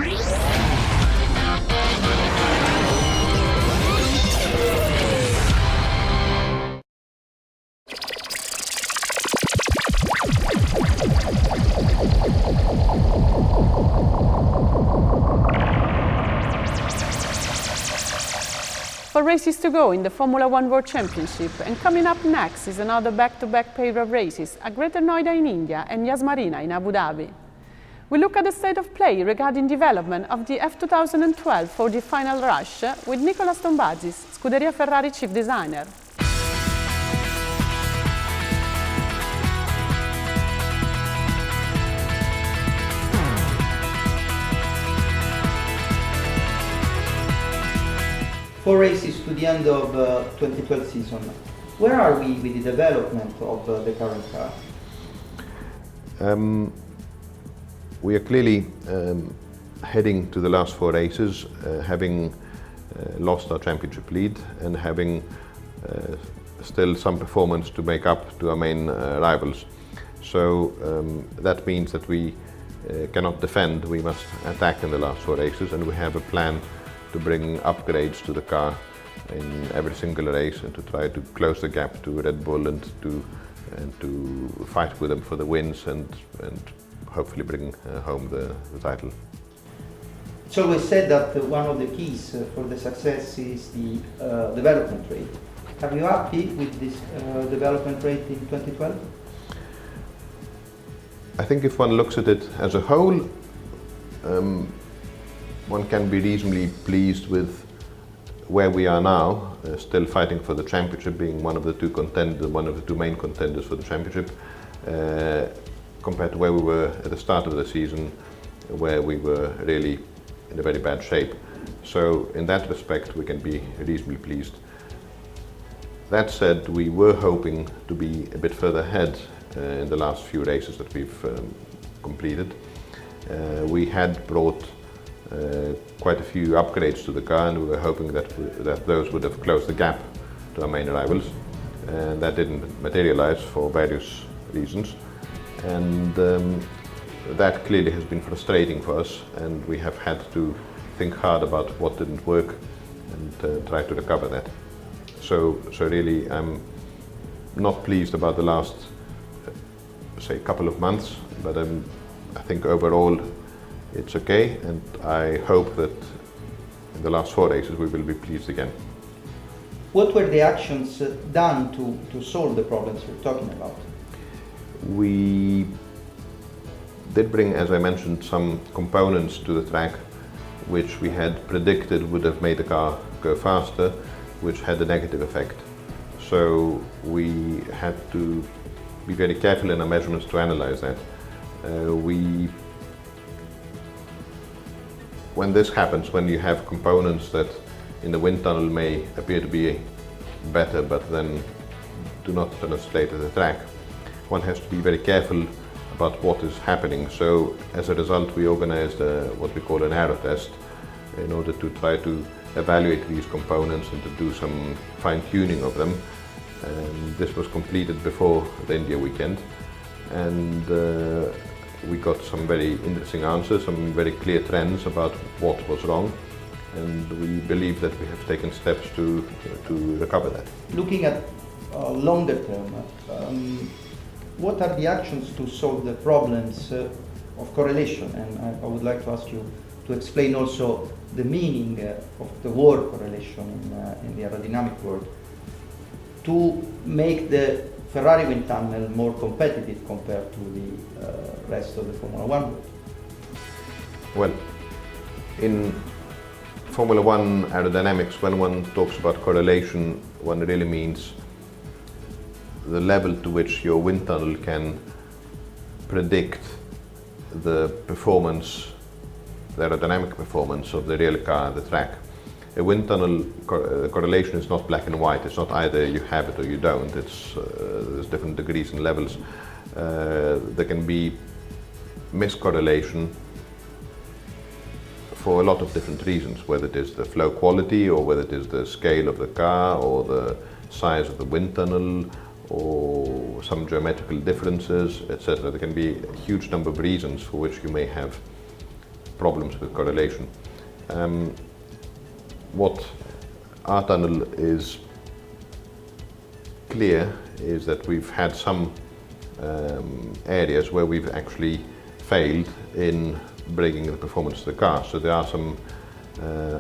For races to go in the Formula One World Championship, and coming up next is another back-to-back pair of races at Greater Noida in India and Yas Marina in Abu Dhabi. We look at the state of play regarding development of the F2012 for the final rush with Nicolas Tombazis, Scuderia Ferrari chief designer. Four races to the end of 2012 season. Where are we with the development of the current car? We are clearly heading to the last four races, having lost our championship lead and having still some performance to make up to our main rivals. So that means that we cannot defend, we must attack in the last four races, and we have a plan to bring upgrades to the car in every single race and to try to close the gap to Red Bull and to fight with them for the wins and hopefully bring home the title. It's always said that one of the keys for the success is the development rate. Are you happy with this development rate in 2012? I think if one looks at it as a whole, one can be reasonably pleased with where we are now, still fighting for the championship, being one of the two main contenders for the championship, compared to where we were at the start of the season, where we were really in a very bad shape. So in that respect, we can be reasonably pleased. That said, we were hoping to be a bit further ahead in the last few races that we've completed. We had brought quite a few upgrades to the car, and we were hoping that those would have closed the gap to our main rivals, and that didn't materialize for various reasons, and that clearly has been frustrating for us, and we have had to think hard about what didn't work and try to recover that. So really I'm not pleased about the last say couple of months, but I think overall it's okay, and I hope that in the last four races we will be pleased again. What were the actions done to solve the problems you're talking about? We did bring, as I mentioned, some components to the track which we had predicted would have made the car go faster, which had a negative effect. So we had to be very careful in our measurements to analyze that. When this happens, when you have components that in the wind tunnel may appear to be better but then do not translate to the track, one has to be very careful about what is happening. So as a result, we organized what we call an aero test in order to try to evaluate these components and to do some fine-tuning of them. And this was completed before the India weekend, and we got some very interesting answers, some very clear trends about what was wrong, and we believe that we have taken steps to recover that. Looking at longer term, what are the actions to solve the problems of correlation? And I would like to ask you to explain also the meaning of the word correlation in the aerodynamic world, to make the Ferrari wind tunnel more competitive compared to the rest of the Formula One world? Well, in Formula One aerodynamics, when one talks about correlation, one really means the level to which your wind tunnel can predict the performance, the aerodynamic performance of the real car at the track. A wind tunnel correlation is not black and white. It's not either you have it or you don't. There's different degrees and levels. There can be miscorrelation for a lot of different reasons, whether it is the flow quality or whether it is the scale of the car or the size of the wind tunnel or some geometrical differences, etc. There can be a huge number of reasons for which you may have problems with correlation. What our tunnel is clear is that we've had some areas where we've actually failed in bringing the performance of the car. So there are some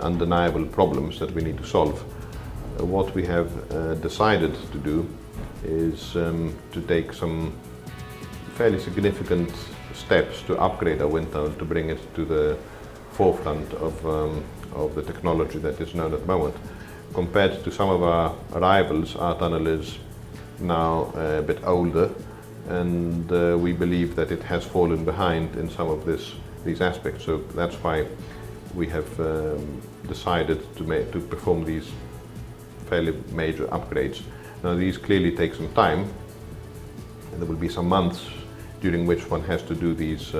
undeniable problems that we need to solve. What we have decided to do is to take some fairly significant steps to upgrade our wind tunnel to bring it to the forefront of the technology that is known at the moment. Compared to some of our rivals, our tunnel is now a bit older, and we believe that it has fallen behind in some of these aspects. So that's why we have decided to perform these fairly major upgrades. Now these clearly take some time, and there will be some months during which one has to do these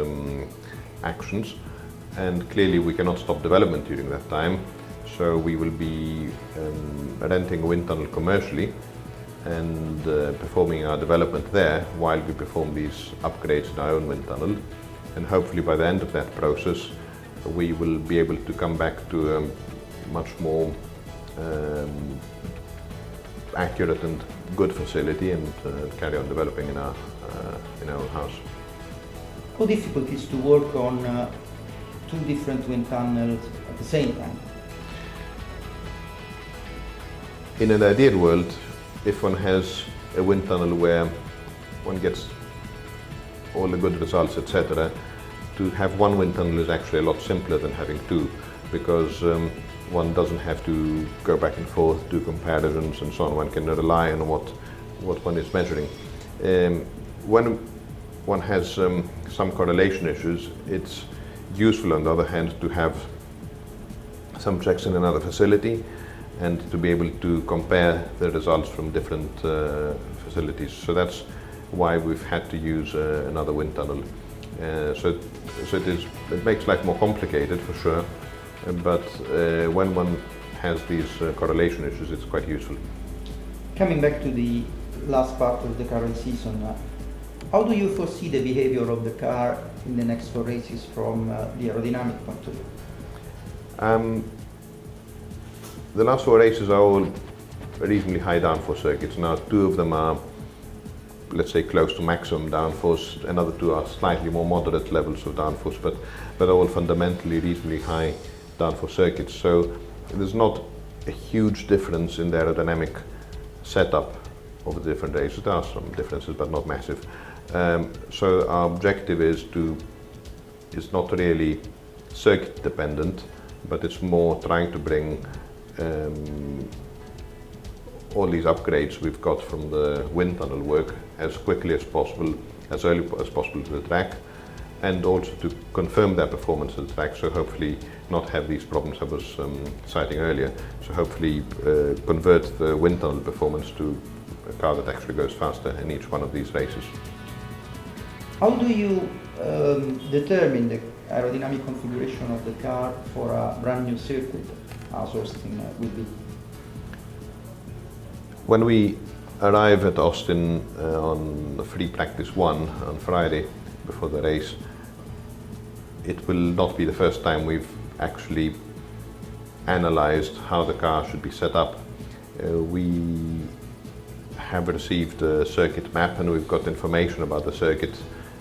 actions, and clearly we cannot stop development during that time. So we will be renting a wind tunnel commercially and performing our development there while we perform these upgrades in our own wind tunnel. And hopefully by the end of that process we will be able to come back to a much more accurate and good facility and carry on developing in our own house. How difficult is to work on two different wind tunnels at the same time? In an ideal world, if one has a wind tunnel where one gets all the good results, etc., to have one wind tunnel is actually a lot simpler than having two, because one doesn't have to go back and forth, do comparisons and so on. One can rely on what one is measuring. When one has some correlation issues, it's useful on the other hand to have some checks in another facility and to be able to compare the results from different facilities. So that's why we've had to use another wind tunnel. So it makes life more complicated for sure, but when one has these correlation issues, it's quite useful. Coming back to the last part of the current season, how do you foresee the behavior of the car in the next 4 races from the aerodynamic point of view? The last 4 races are all reasonably high downforce circuits. Now 2 of them are, let's say, close to maximum downforce. Another 2 are slightly more moderate levels of downforce, but all fundamentally reasonably high downforce circuits. So there's not a huge difference in the aerodynamic setup of the different races. There are some differences, but not massive. So our objective is not really circuit dependent, but it's more trying to bring all these upgrades we've got from the wind tunnel work as quickly as possible, as early as possible to the track, and also to confirm their performance at the track, so hopefully not have these problems I was citing earlier. So hopefully convert the wind tunnel performance to a car that actually goes faster in each one of these races. How do you determine the aerodynamic configuration of the car for a brand new circuit, as Austin will be? When we arrive at Austin on the free practice 1 on Friday before the race, it will not be the first time we've actually analyzed how the car should be set up. We have received a circuit map and we've got information about the circuit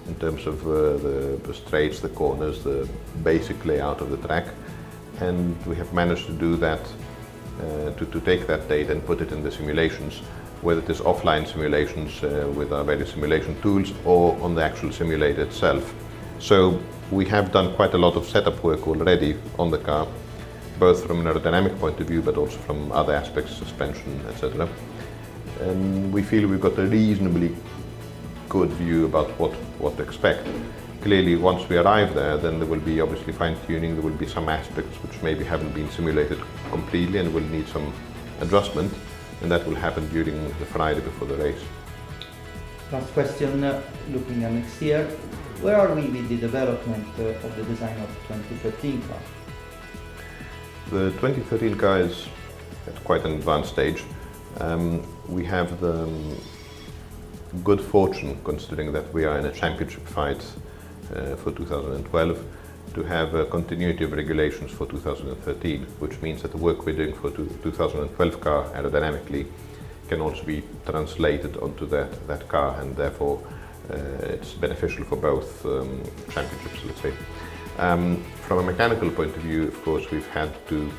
in terms of the straights, the corners, the basic layout of the track, and we have managed to do that, to take that data and put it in the simulations, whether it is offline simulations with our various simulation tools or on the actual simulator itself. So we have done quite a lot of setup work already on the car, both from an aerodynamic point of view but also from other aspects, suspension, etc. And we feel we've got a reasonably good view about what to expect. Clearly, once we arrive there, then there will be obviously fine-tuning, there will be some aspects which maybe haven't been simulated completely and will need some adjustment, and that will happen during the Friday before the race. Last question, looking at next year, where are we with the development of the design of the 2013 car? The 2013 car is at quite an advanced stage. We have the good fortune, considering that we are in a championship fight for 2012, to have a continuity of regulations for 2013, which means that the work we're doing for 2012 car aerodynamically can also be translated onto that car, and therefore it's beneficial for both championships, let's say. From a mechanical point of view, of course, we've had to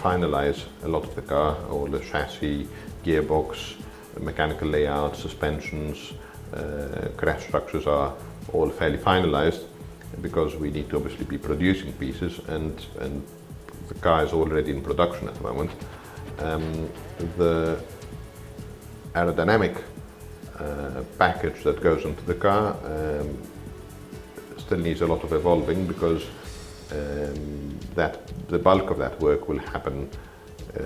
finalize a lot of the car, all the chassis, gearbox, mechanical layout, suspensions, crash structures are all fairly finalized, because we need to obviously be producing pieces, and the car is already in production at the moment. The aerodynamic package that goes into the car still needs a lot of evolving, because the bulk of that work will happen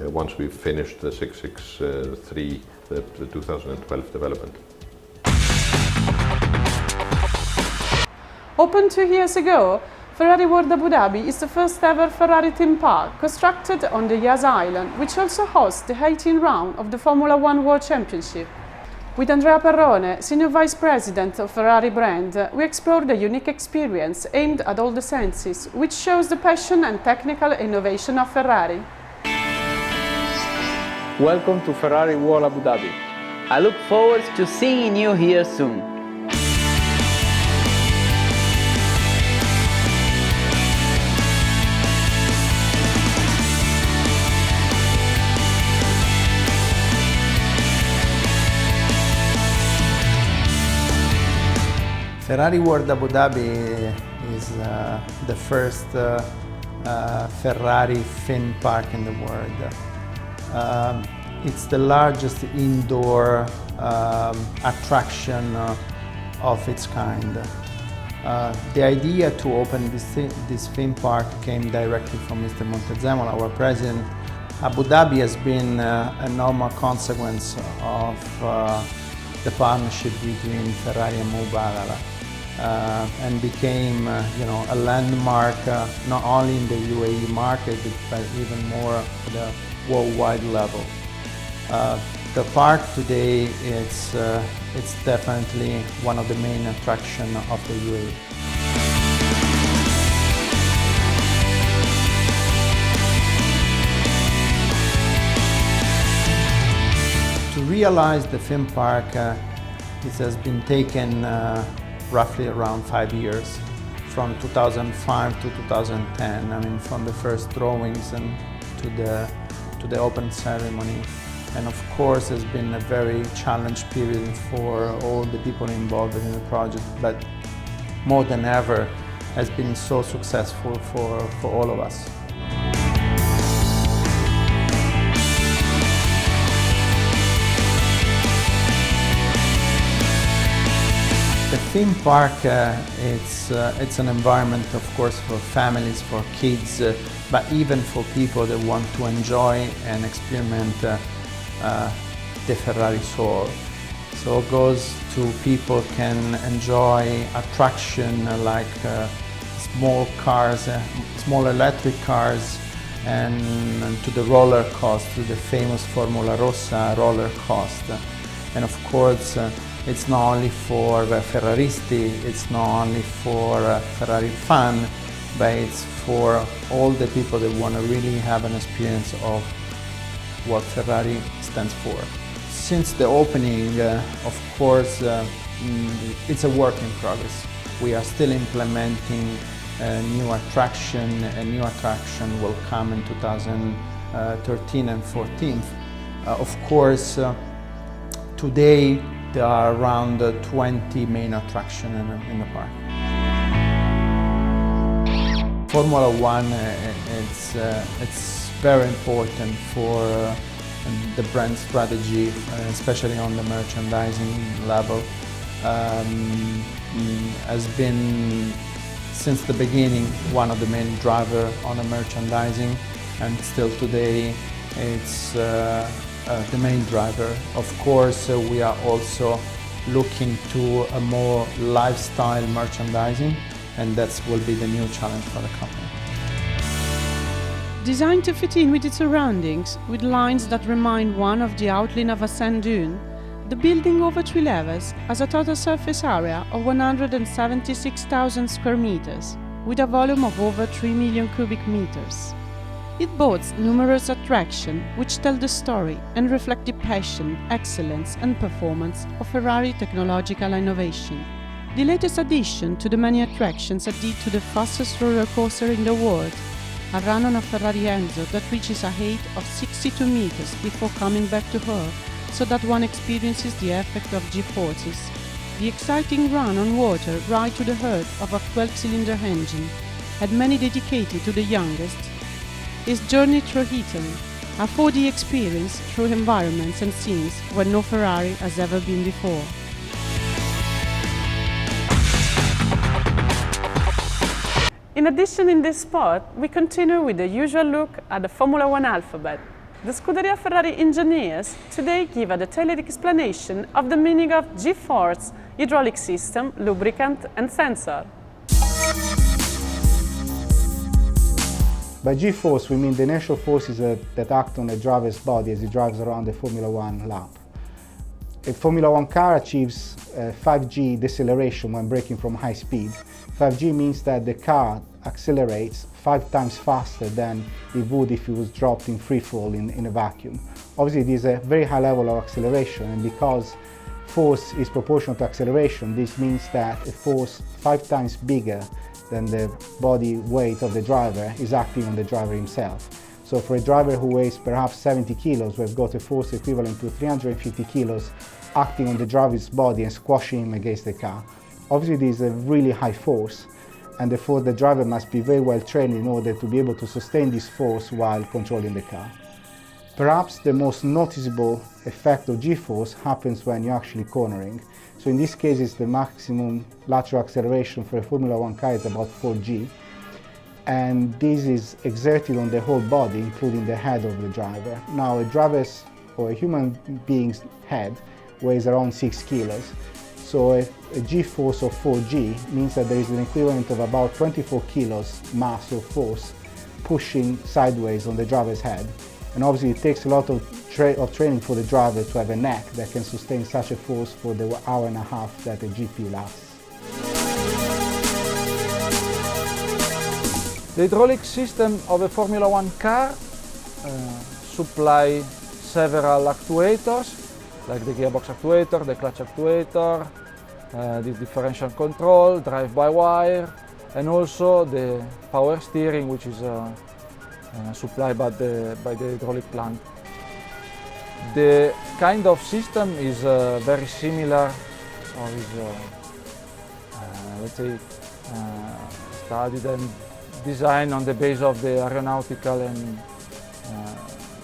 once we've finished the 663, the 2012 development. Opened 2 years ago, Ferrari World Abu Dhabi is the first ever Ferrari theme park constructed on the Yas Island, which also hosts the 18th round of the Formula One World Championship. With Andrea Perrone, Senior Vice President of Ferrari brand, we explore the unique experience aimed at all the senses, which shows the passion and technical innovation of Ferrari. Welcome to Ferrari World Abu Dhabi. I look forward to seeing you here soon. Ferrari World Abu Dhabi is the first Ferrari theme park in the world. It's the largest indoor attraction of its kind. The idea to open this theme park came directly from Mr. Montezemolo, our president. Abu Dhabi has been a normal consequence of the partnership between Ferrari and Mubadala. And became a landmark not only in the UAE market but even more at a worldwide level. The park today it's definitely one of the main attractions of the UAE. To realize the theme park, it has been taken roughly around 5 years, from 2005 to 2010. I mean, from the first drawings and to the open ceremony. And of course, it's been a very challenged period for all the people involved in the project, but more than ever, has been so successful for all of us. The theme park, it's an environment, of course, for families, for kids, but even for people that want to enjoy and experiment the Ferrari soul. So it goes to people can enjoy attraction like small cars, small electric cars, and to the roller coaster, the famous Formula Rossa roller coaster. And of course, it's not only for Ferraristi, it's not only for Ferrari fan, but it's for all the people that want to really have an experience of what Ferrari stands for. Since the opening, of course, it's a work in progress. We are still implementing a new attraction. A new attraction will come in 2013 and 14. Of course, today there are around 20 main attractions in the park. Formula One, it's very important for the brand strategy, especially on the merchandising level. Has been since the beginning one of the main drivers on the merchandising, and still today it's the main driver. Of course, we are also looking to a more lifestyle merchandising, and that will be the new challenge for the company. Designed to fit in with its surroundings, with lines that remind one of the outline of a sand dune, the building over 3 levels has a total surface area of 176,000 square meters, with a volume of over 3 million cubic meters. It boasts numerous attractions which tell the story and reflect the passion, excellence and performance of Ferrari technological innovation. The latest addition to the many attractions added to the fastest roller coaster in the world, a run on a Ferrari Enzo that reaches a height of 62 meters before coming back to Earth, so that one experiences the effect of G-forces. The exciting run on water right to the heart of a 12-cylinder engine, and many dedicated to the youngest. His journey through Italy, a 4D experience through environments and scenes where no Ferrari has ever been before. In addition, in this spot, we continue with the usual look at the Formula One alphabet. The Scuderia Ferrari engineers today give a detailed explanation of the meaning of G-force, hydraulic system, lubricant and sensor. By G-force, we mean the inertial forces that act on a driver's body as he drives around the Formula One lap. A Formula One car achieves 5G deceleration when braking from high speed. 5G means that the car accelerates 5 times faster than it would if it was dropped in free fall in a vacuum. Obviously, it is a very high level of acceleration, and because force is proportional to acceleration, this means that a force 5 times bigger than the body weight of the driver is acting on the driver himself. So for a driver who weighs perhaps 70 kilos, we've got a force equivalent to 350 kilos acting on the driver's body and squashing him against the car. Obviously, this is a really high force, and therefore the driver must be very well trained in order to be able to sustain this force while controlling the car. Perhaps the most noticeable effect of G-force happens when you're actually cornering. So in this case, it's the maximum lateral acceleration for a Formula One car is about 4G, and this is exerted on the whole body, including the head of the driver. Now, a driver's or a human being's head weighs around 6 kilos. So a G-force of 4G means that there is an equivalent of about 24 kilos mass or force pushing sideways on the driver's head. And obviously it takes a lot of training for the driver to have a neck that can sustain such a force for the hour and a half that a GP lasts. The hydraulic system of a Formula One car supply several actuators, like the gearbox actuator, the clutch actuator, the differential control, drive-by-wire, and also the power steering, which is supplied by the hydraulic plant. The kind of system is very similar, or is, let's say, studied and designed on the base of the aeronautical and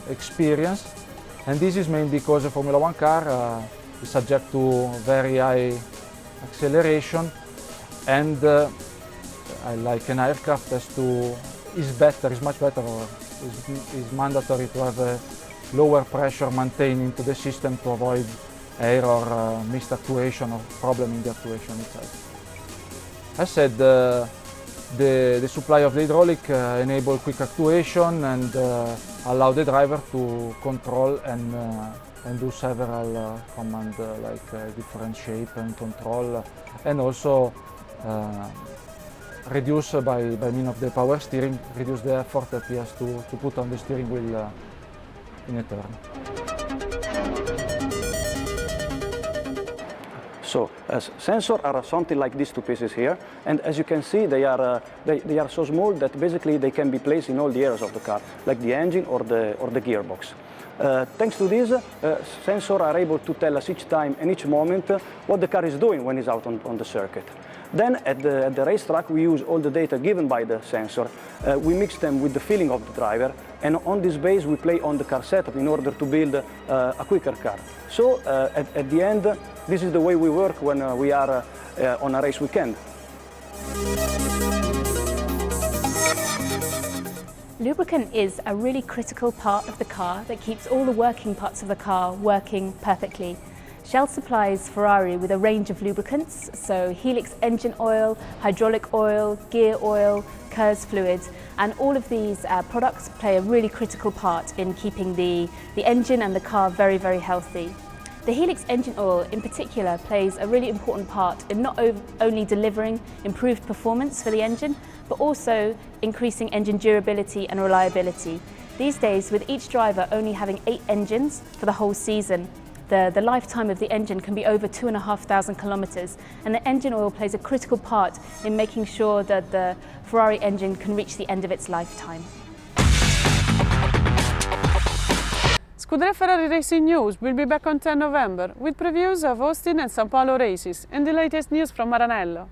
experience. And this is mainly because a Formula One car is subject to very high acceleration, and like an aircraft is much better, or is mandatory to have a lower pressure maintained into the system to avoid air or missed actuation or problem in the actuation itself. As said, the supply of the hydraulic enable quick actuation and allow the driver to control and do several commands like different shape and control, and also reduce by means of the power steering, reduce the effort that he has to put on the steering wheel in a turn. So sensors are something like these two pieces here, and as you can see, they are so small that basically they can be placed in all the areas of the car, like the engine or the gearbox. Thanks to this, sensors are able to tell us each time and each moment what the car is doing when it's out on the circuit. Then at the racetrack, we use all the data given by the sensor. We mix them with the feeling of the driver, and on this base we play on the car setup in order to build a quicker car. So at the end, this is the way we work when we are on a race weekend. Lubricant is a really critical part of the car that keeps all the working parts of the car working perfectly. Shell supplies Ferrari with a range of lubricants, so Helix engine oil, hydraulic oil, gear oil, KERS fluids, and all of these products play a really critical part in keeping the engine and the car very, very healthy. The Helix engine oil in particular plays a really important part in not only delivering improved performance for the engine, but but also increasing engine durability and reliability. These days, with each driver only having 8 engines for the whole season, the lifetime of the engine can be over 2,500 kilometers, and the engine oil plays a critical part in making sure that the Ferrari engine can reach the end of its lifetime. Scuderia Ferrari Racing News will be back on 10 November with previews of Austin and Sao Paulo races and the latest news from Maranello.